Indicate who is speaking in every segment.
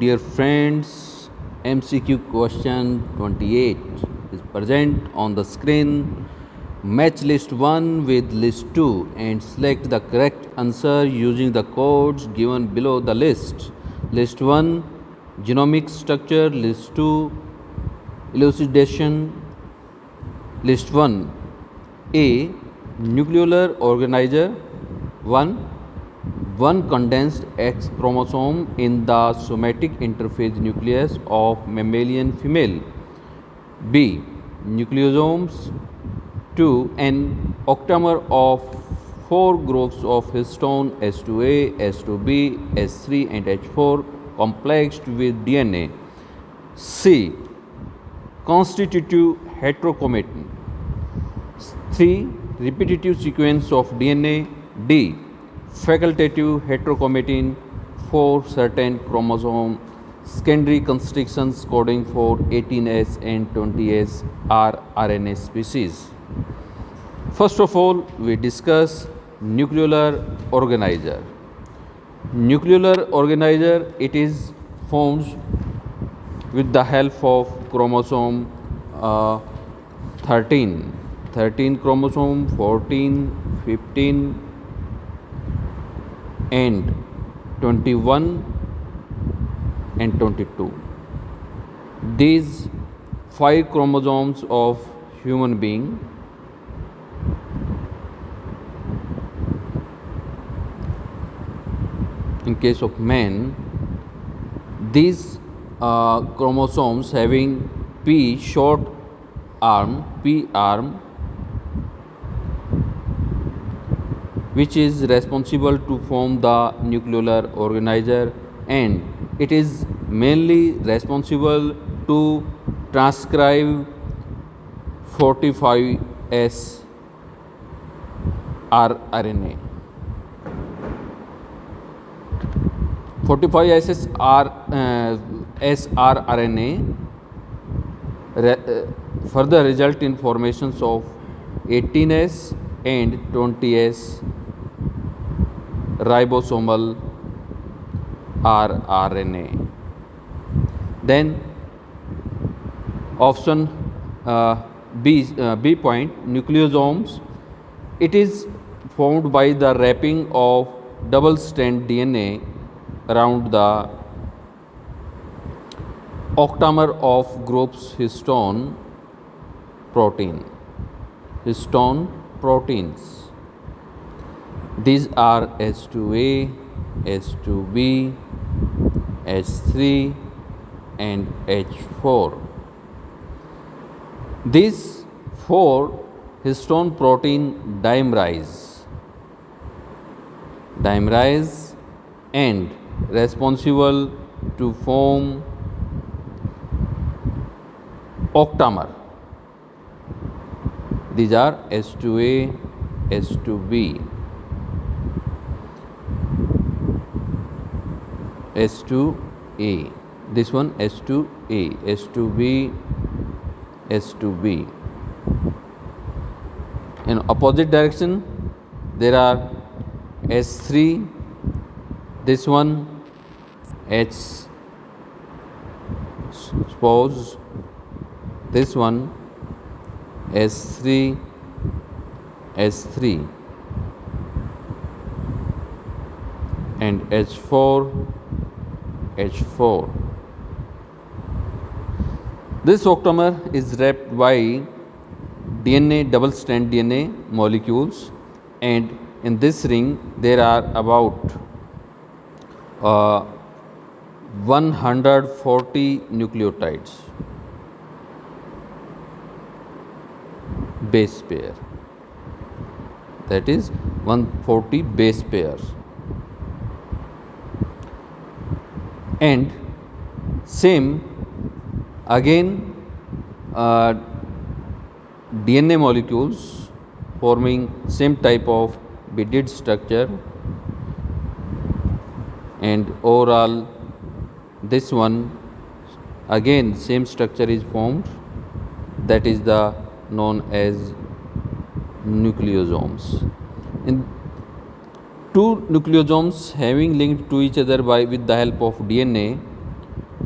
Speaker 1: dear friends, MCQ question 28 is present on the screen. Match list 1 with list 2 and select the correct answer using the codes given below the list. List 1 genomic structure, list 2 elucidation. List 1 A nuclear organizer 1 one condensed X chromosome in the somatic interphase nucleus of mammalian female. B. Nucleosomes. 2. An octamer of 4 groups of histone H2A, H2B, H3 and H4 complexed with DNA. C. Constitutive heterochromatin. 3. Repetitive sequence of DNA. D. Facultative heterochromatin for certain chromosome secondary constrictions coding for 18S and 20S rRNA species. First of all, we discuss nuclear organizer. Nuclear organizer, it is formed with the help of chromosome 13 chromosome, 14, 15 and 21 and 22. These 5 chromosomes of human being in case of man, these chromosomes having P short arm, P arm, which is responsible to form the nuclear organizer, and it is mainly responsible to transcribe 45S rRNA. 45S rRNA further result in formations of 18S and 20S ribosomal rRNA. Then option B point, nucleosomes. It is formed by the wrapping of double strand DNA around the octamer of groups histone proteins. These are H2A, H2B, H3 and H4. These 4 histone protein dimerize and responsible to form octamer. These are H2A, H2B, H2A, this one H2A, H2B, H2B. In opposite direction there are H3, this one H, suppose this one S3, S3 and H4, H4. This octamer is wrapped by DNA, double strand DNA molecules, and in this ring there are about 140 nucleotides, base pair, that is 140 base pairs. And same again DNA molecules forming same type of beaded structure, and overall this one again same structure is formed, that is the known as nucleosomes. In 2 nucleosomes having linked to each other with the help of DNA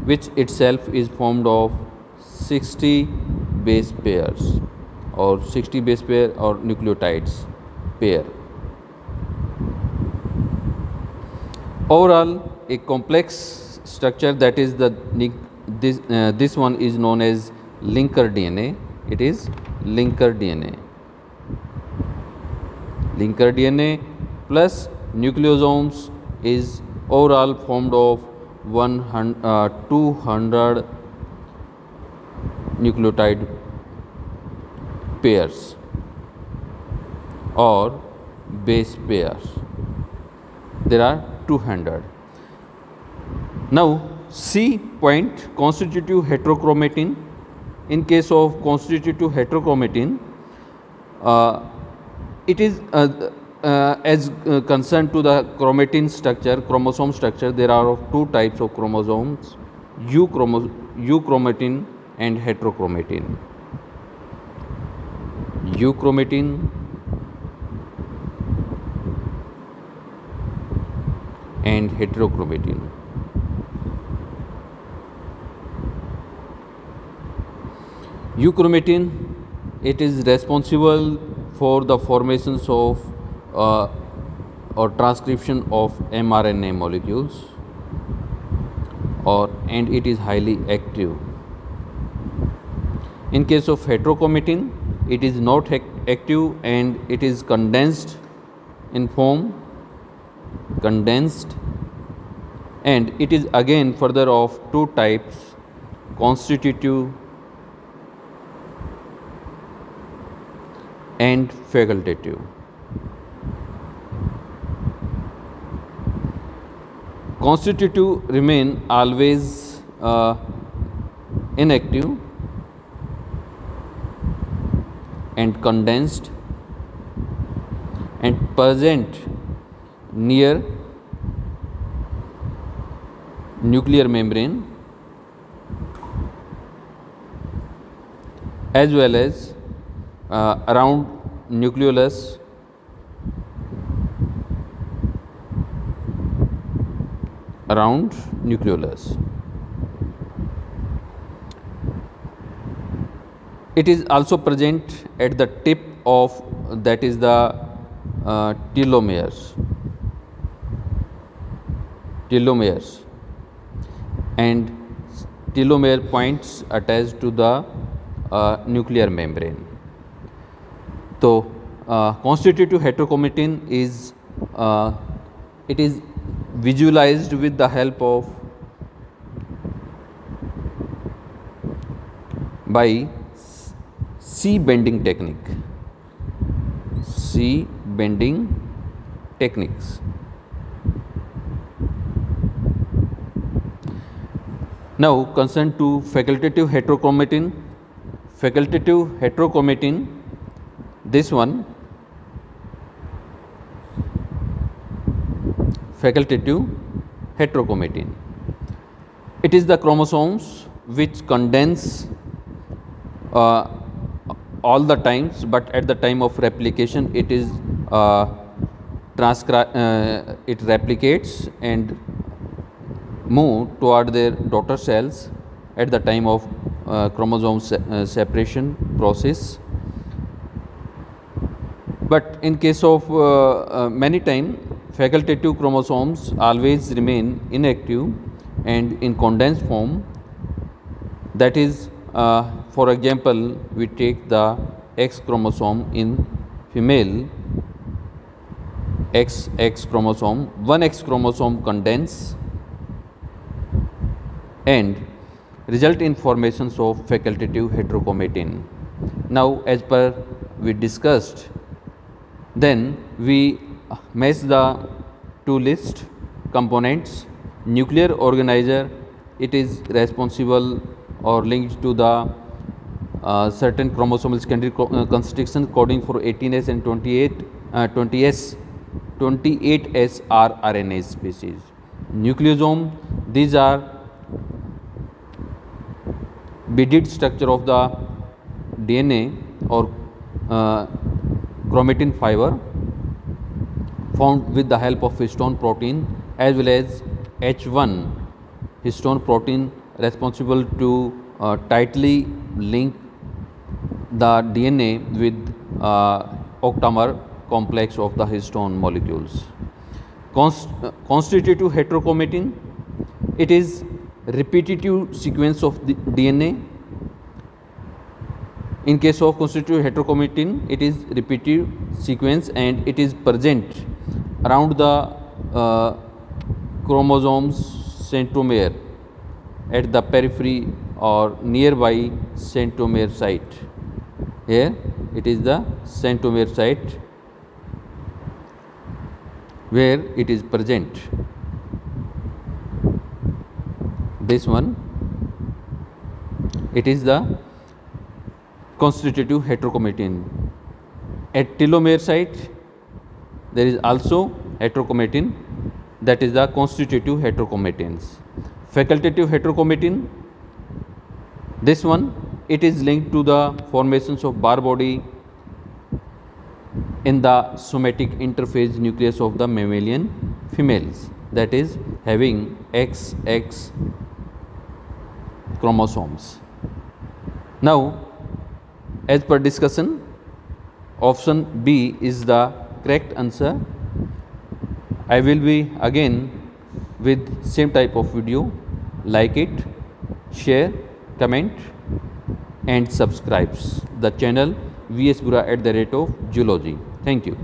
Speaker 1: which itself is formed of 60 base pairs or 60 base pair or nucleotides pair. Overall, a complex structure, that is this one is known as linker DNA. It is linker DNA. Linker DNA plus nucleosomes is overall formed of 200 nucleotide pairs or base pairs. There are 200. Now, C point constitutive heterochromatin. In case of constitutive heterochromatin, it is as concerned to the chromatin structure, chromosome structure, there are of two types of chromosomes, euchromatin and heterochromatin. Euchromatin and heterochromatin. Euchromatin, it is responsible for the formations of or transcription of mRNA molecules, and it is highly active. In case of heterochromatin, it is not active and it is condensed in form, and it is again further of two types, constitutive and facultative. Constitutive remain always inactive and condensed and present near nuclear membrane as well as around nucleolus It is also present at the tip of, that is the telomeres, and telomere points attached to the nuclear membrane. So, constitutive heterochromatin is it is visualized with the help of by C bending techniques. Now, concerned to facultative heterochromatin. This one, facultative heterochromatin. It is the chromosomes which condense all the times, but at the time of replication it is it replicates and move toward their daughter cells at the time of chromosome separation process. But in case of many times, facultative chromosomes always remain inactive and in condensed form. That is, for example, we take the X chromosome in female, XX chromosome, one X chromosome condense and result in formations of facultative heterochromatin. Now, as per we discussed, then we match the two list components. Nuclear organizer, it is responsible or linked to the certain chromosomal secondary constriction coding for 18S and 28S rRNA species. Nucleosome, these are beaded structure of the DNA or chromatin fiber formed with the help of histone protein as well as H1 histone protein responsible to tightly link the DNA with octamer complex of the histone molecules. Constitutive heterochromatin, it is repetitive sequence of the DNA. In case of constitutive heterochromatin, it is repetitive sequence and it is present around the chromosomes centromere at the periphery or nearby centromere site. Here it is the centromere site where it is present. This one, it is the constitutive heterochromatin. At telomere site there is also heterochromatin, that is the constitutive heterochromatins. Facultative heterochromatin, this one, it is linked to the formations of Barr body in the somatic interphase nucleus of the mammalian females, that is having XX chromosomes. Now, as per discussion, option B is the correct answer. I will be again with same type of video. Like it, share, comment and subscribes the channel VS Bura @ Zoology. Thank you.